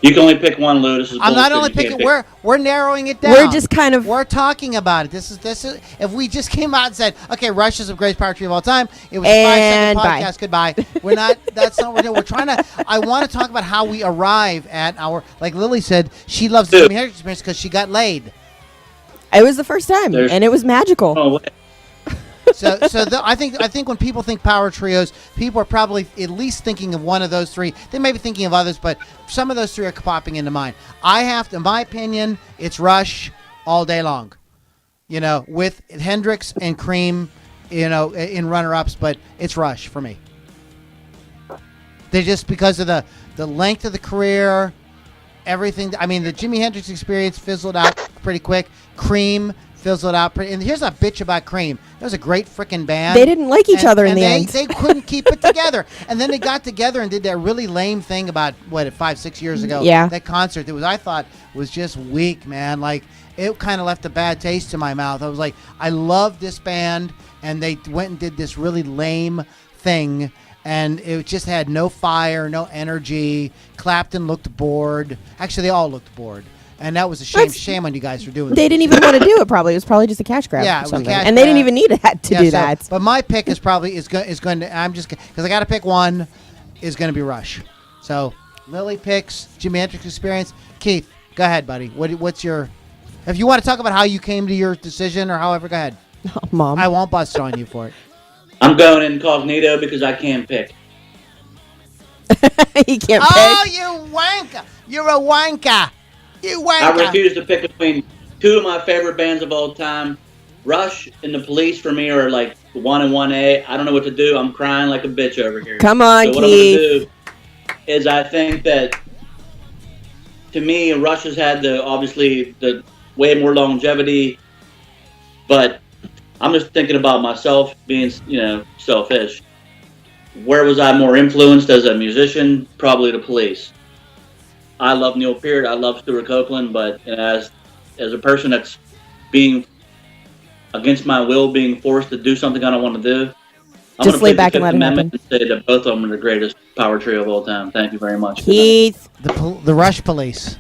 You can only pick one, Lou. This is I'm not bullshit. only You can't picking. pick- We're narrowing it down. We're just kind of. We're talking about it. This is. If we just came out and said, "Okay, Rush is the greatest power trio of all time," it was a And 5-second podcast. Goodbye. We're not. That's not what we're doing. We're trying to. I want to talk about how we arrive at our. Like Lily said, she loves the Jimi Hendrix Experience because she got laid. It was the first time, and it was magical. Oh, wait. I think when people think power trios, people are probably at least thinking of one of those 3. They may be thinking of others, but some of those 3 are popping into mind. In my opinion, it's Rush all day long. With Hendrix and Cream, in runner-ups, but it's Rush for me. They just because of the length of the career, everything. I mean, the Jimi Hendrix Experience fizzled out pretty quick. Cream fizzled out pretty. And here's a bitch about Cream. It was a great freaking band. They didn't like each other in the end. They couldn't keep it together. And then they got together and did that really lame thing about 5-6 years ago. Yeah. That concert that I thought was just weak, man. Like it kind of left a bad taste in my mouth. I was like, I love this band, and they went and did this really lame thing. And it just had no fire, no energy. Clapton looked bored. Actually, they all looked bored. And that was a shame. Shame on you guys for doing They that. didn't even want to do it. Probably it was probably just a cash grab. Yeah, or it was a something. cash and they didn't grab. even need that to do so- that. But my pick is probably is going to. I'm just because I got to pick one. Is going to be Rush. So Lily picks Jimi Hendrix Experience. Keith, go ahead, buddy. What's your? If you want to talk about how you came to your decision or however, go ahead. Oh, Mom. I won't bust on you for it. I'm going incognito because I can't pick. He can't Oh, pick. you wanker! You're a wanker. You I wanker. refuse to pick between two of my favorite bands of all time. Rush and the Police for me are like 1 and 1A. I don't know what to do. I'm crying like a bitch over here. Come on, so what Keith. I'm going to do is I think that, to me, Rush has had obviously the way more longevity, but I'm just thinking about myself being, selfish. Where was I more influenced as a musician? Probably the Police. I love Neil Peart. I love Stuart Copeland, but as a person that's being against my will, being forced to do something I don't want to do, I'm Just going lay to back pick and the let it Fifth Amendment and say that both of them are the greatest power trio of all time. Thank you very much. Keith, The Rush Police.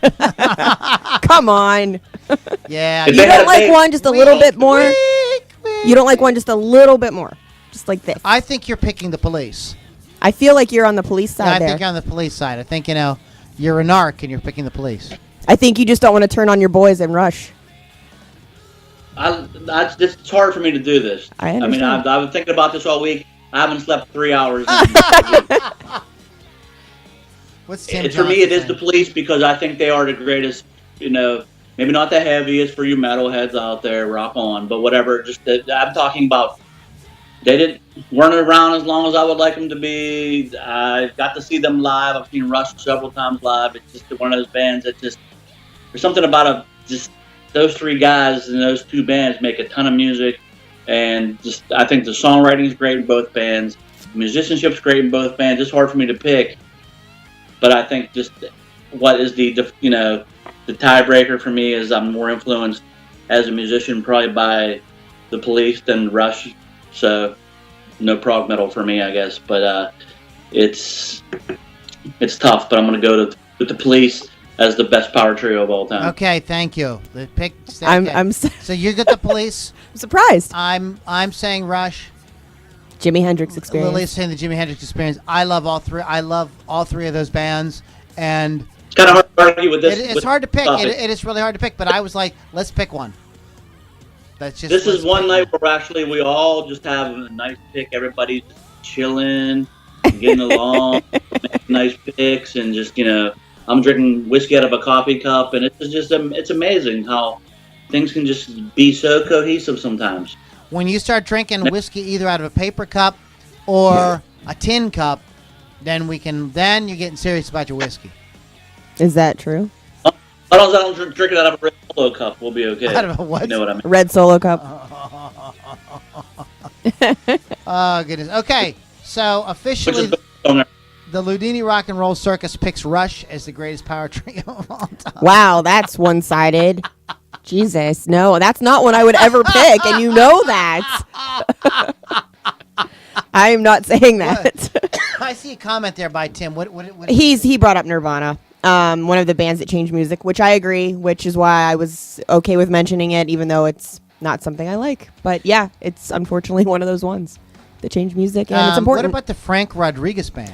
come on. Yeah. If You they had don't a like baby- one just a little bit more? You don't like one just a little bit more? Just like this. I think you're picking the Police. I feel like you're on the police Yeah, side I there. think you're on the Police side. I think you're a narc and you're picking the Police. I think you just don't want to turn on your boys and rush. It's hard for me to do this. I mean, understand. I've been thinking about this all week. I haven't slept 3 hours. What's Tim For me, it is Johnson the Police because I think they are the greatest. Maybe not the heaviest for you metalheads out there, rock on, but whatever. I'm talking about. They weren't around as long as I would like them to be. I got to see them live. I've seen Rush several times live. It's just one of those bands that there's something about those three guys and those two bands make a ton of music, and I think the songwriting is great in both bands. Musicianship's great in both bands. It's hard for me to pick, but I think just what is the tiebreaker for me is I'm more influenced as a musician probably by the Police than Rush. So no prog metal for me, I guess. But it's tough. But I'm going to go with the Police as the best power trio of all time. Okay, thank you. The pick. I'm So you get the Police. surprised. I'm saying Rush. Jimi Hendrix Experience. Lily's saying the Jimi Hendrix Experience. I love all three. I love all three of those bands, and It's kind of hard to argue with this. it's hard to pick. topic. It is really hard to pick. But I was like, let's pick one. That's just. This let's is one pick night where actually we all just have a nice pick. Everybody's just chilling, getting along, making nice picks, and just I'm drinking whiskey out of a coffee cup, and it's amazing how things can just be so cohesive sometimes. When you start drinking whiskey either out of a paper cup or a tin cup, then you're getting serious about your whiskey. Is that true? As long as I don't drink it out of a red Solo cup, we'll be okay. Out of a what? You know what I mean? Red Solo Cup. Oh goodness. Okay, so Which officially, is the song the Loudini Rock and Roll Circus picks Rush as the greatest power trio of all time. Wow, that's one-sided. Jesus, no, that's not one I would ever pick, and you know that. I am not saying that. I see a comment there by Tim. What He brought up Nirvana, one of the bands that changed music, which I agree, which is why I was okay with mentioning it, even though it's not something I like. But yeah, it's unfortunately one of those ones that changed music, and it's important. What about the Frank Rodriguez band?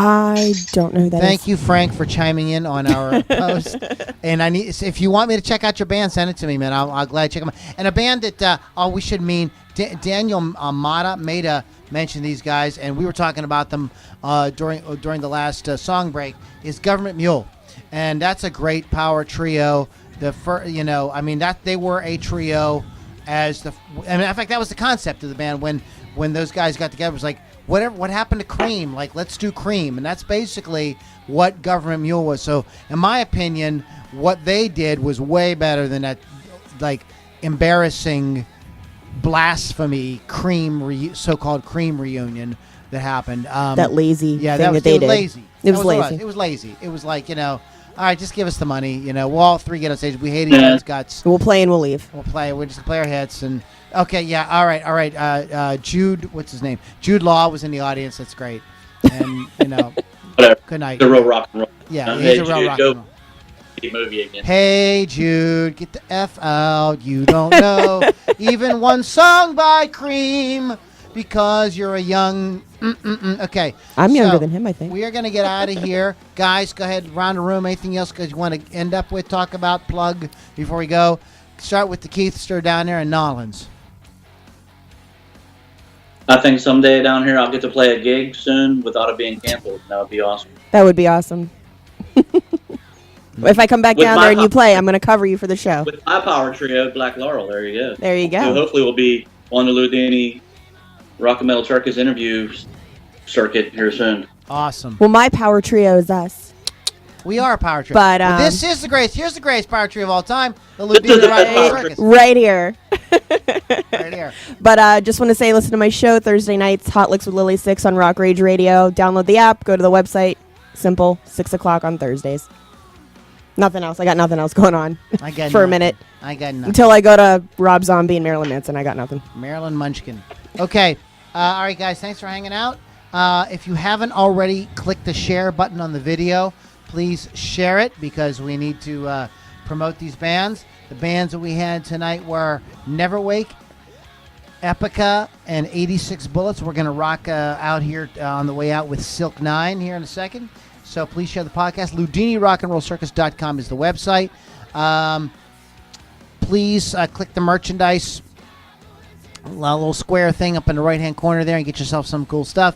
I don't know who that is. Thank you, Frank, for chiming in on our post. And if you want me to check out your band, send it to me, man. I'll gladly check them out. And a band that we should mean Daniel Mata made a mention these guys, and we were talking about them during the last song break. Is Government Mule, and that's a great power trio. That they were a trio in fact, that was the concept of the band when those guys got together. It was like, what happened to Cream? Like, let's do Cream. And that's basically what Government Mule was. So, in my opinion, what they did was way better than that, like, embarrassing blasphemy so-called Cream reunion that happened. That lazy thing that they did. Lazy. It was lazy. It was lazy. It was like, all right, just give us the money. We'll all three get on stage. We hate each other's guts. We'll play and we'll leave. We'll just play our hits and okay, yeah, all right. Jude, what's his name? Jude Law was in the audience. That's great. And Whatever. good night. The real rock and roll. Yeah, Hey, he's a real Jude, rock go and roll. movie again. Hey Jude, get the F out. You don't know even one song by Cream because you're a young... Okay. I'm younger So, than him, I think. We are going to get out of here. Guys, go ahead, round the room. Anything else you want to end up with, talk about, plug before we go? Start with the Keithster down there in Nolans. I think someday down here I'll get to play a gig soon without it being canceled. That would be awesome. That would be awesome. If I come back With down my there and you pop- play, I'm going to cover you for the show. With my power trio, Black Laurel, there you go. There you Who go. hopefully will be on the Loudini Rock and Metal Circus interview circuit here soon. Awesome. Well, my power trio is us. We are a power trio. But, Well, this is the greatest. Here's the greatest power trio of all time. The This is Loudini the Rock best and Roll power Circus. Right here. Right here. But just want to say, listen to my show Thursday nights, Hot Licks with Lily 6 on Rock Rage Radio. Download the app, go to the website. Simple, 6 o'clock on Thursdays. Nothing else. I got nothing else going on I got for a nothing. minute. I got nothing. Until I go to Rob Zombie and Marilyn Manson, I got nothing. Marilyn Munchkin. Okay. All right, guys. Thanks for hanging out. If you haven't already clicked the share button on the video, please share it because we need to promote these bands. The bands that we had tonight were Neverwake, Epica, and 86 Bullets. We're going to rock out here on the way out with Silk9 here in a second. So please share the podcast. LoudiniRockandRollCircus.com is the website. Please click the merchandise, a little square thing up in the right-hand corner there, and get yourself some cool stuff.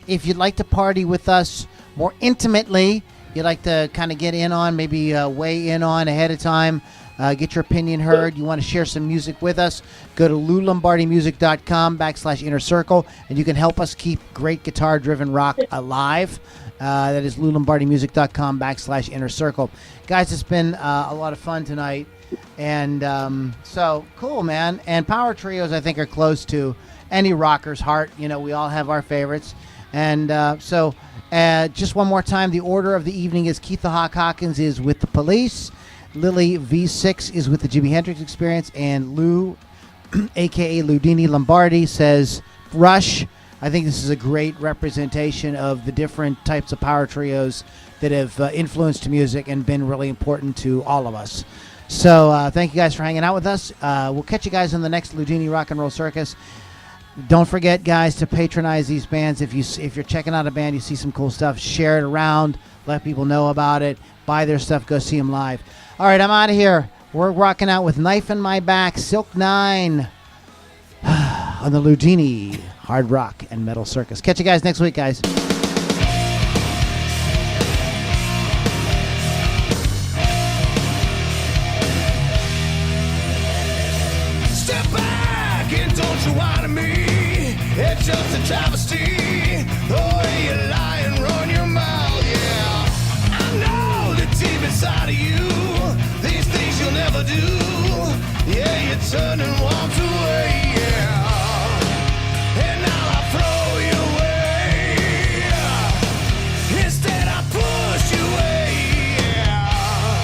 If you'd like to party with us more intimately, you'd like to kind of get in on, maybe weigh in on ahead of time, get your opinion heard, you want to share some music with us, go to loulombardimusic.com/inner circle, and you can help us keep great guitar-driven rock alive. That is loulombardimusic.com/inner circle. Guys, it's been a lot of fun tonight. And so, cool, man. And power trios, I think, are close to any rocker's heart. You know, we all have our favorites. And so, just one more time, the order of the evening is Keith the Hawk Hawkins is with the Police. Lily V6 is with the Jimi Hendrix Experience. And Lou, a.k.a. Loudini Lombardi, says Rush. I think this is a great representation of the different types of power trios that have influenced music and been really important to all of us. So thank you guys for hanging out with us. We'll catch you guys in the next Loudini Rock and Roll Circus. Don't forget, guys, to patronize these bands. If you're checking out a band, you see some cool stuff, share it around, let people know about it, buy their stuff, go see them live. All right, I'm out of here. We're rocking out with Knife in My Back, Silk9 on the Loudini Hard Rock and Metal Circus. Catch you guys next week, guys. Step back and don't you want me? It's just a travesty. The way you lie and run your mouth, yeah. I know the deep inside of you, these things you'll never do. Yeah, you turn and walk away, yeah. And now I throw you away. Instead I push you away, yeah.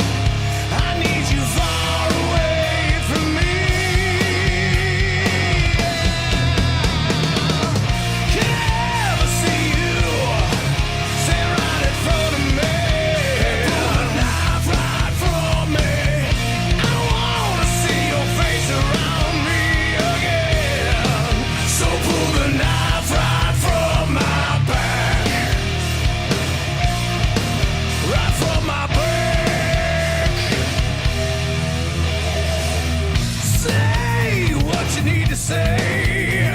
I need you far away from me. Can I ever see you stand right in front of me? Pull a knife right from me. I don't wanna see your face around me again. So pull the knife right from my back. Right from my back. Say what you need to say.